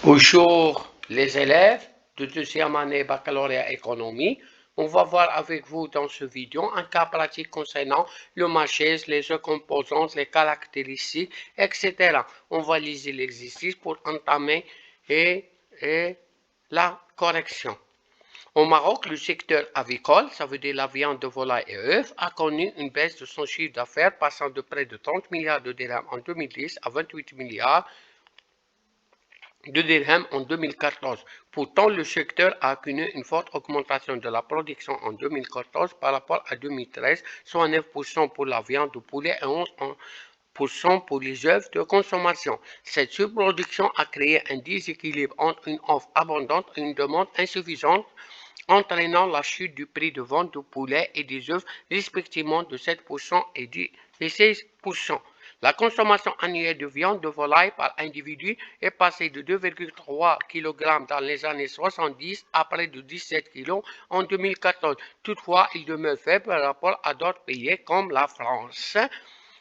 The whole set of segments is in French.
Bonjour les élèves de deuxième année baccalauréat économie. On va voir avec vous dans ce vidéo un cas pratique concernant le marché, les composantes, les caractéristiques, etc. On va lire l'exercice pour entamer et la correction. Au Maroc, le secteur avicole, ça veut dire la viande de volaille et œufs, a connu une baisse de son chiffre d'affaires passant de près de 30 milliards de dirhams en 2010 à 28 milliards de dirhams en 2014. Pourtant, le secteur a connu une forte augmentation de la production en 2014 par rapport à 2013, soit 9% pour la viande de poulet et 11% pour les œufs de consommation. Cette surproduction a créé un déséquilibre entre une offre abondante et une demande insuffisante, entraînant la chute du prix de vente du poulet et des œufs respectivement de 7% et 16%. La consommation annuelle de viande de volaille par individu est passée de 2,3 kg dans les années 70 à près de 17 kg en 2014. Toutefois, il demeure faible par rapport à d'autres pays comme la France,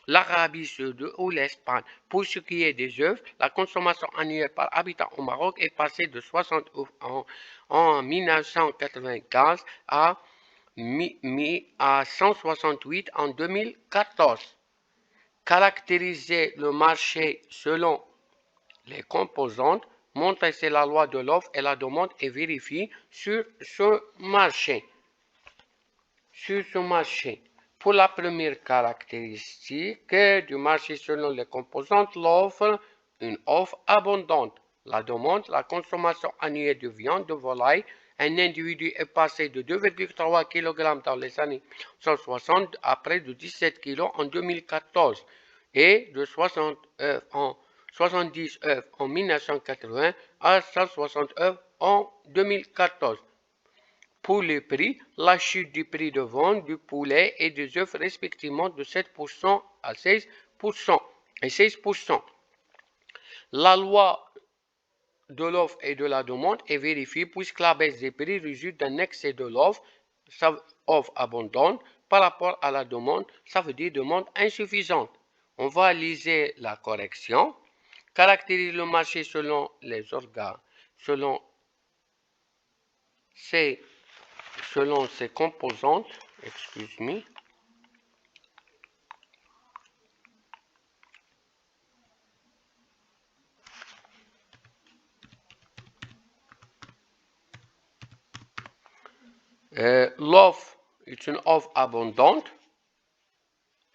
l'Arabie Saoudite ou l'Espagne. Pour ce qui est des œufs, la consommation annuelle par habitant au Maroc est passée de 60 œufs en 1995 à 168 en 2014. Caractériser le marché selon les composantes, montrer c'est la loi de l'offre et la demande et vérifier sur ce marché. Pour la première caractéristique du marché selon les composantes, l'offre, une offre abondante. La demande, la consommation annuelle de viande de volaille. Un individu est passé de 2,3 kg dans les années 1960 à près de 17 kg en 2014 et de 70 œufs en 1980 à 160 œufs en 2014. Pour les prix, la chute du prix de vente du poulet et des œufs respectivement de 7% à 16% et 16%. La loi de l'offre et de la demande est vérifiée puisque la baisse des prix résulte d'un excès de l'offre, offre abondante, par rapport à la demande, ça veut dire demande insuffisante. On va liser la correction. Caractérise le marché selon les organes, selon ses composantes, l'offre est une offre abondante.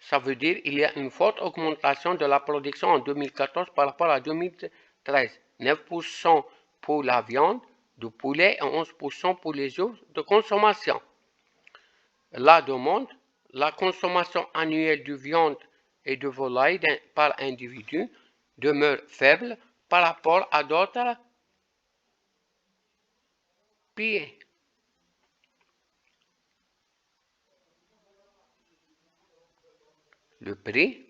Ça veut dire qu'il y a une forte augmentation de la production en 2014 par rapport à 2013. 9% pour la viande de poulet et 11% pour les œufs de consommation. La demande, la consommation annuelle de viande et de volaille par individu demeure faible par rapport à d'autres pays. Le prix,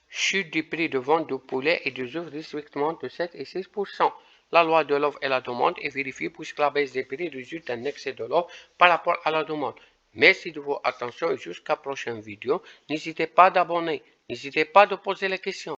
chute du prix de vente de poulet et des œufs respectivement de 7 et 6%. La loi de l'offre et la demande est vérifiée puisque la baisse des prix résulte d'un excès de l'offre par rapport à la demande. Merci de votre attention et jusqu'à la prochaine vidéo. N'hésitez pas d'abonner, n'hésitez pas de poser les questions.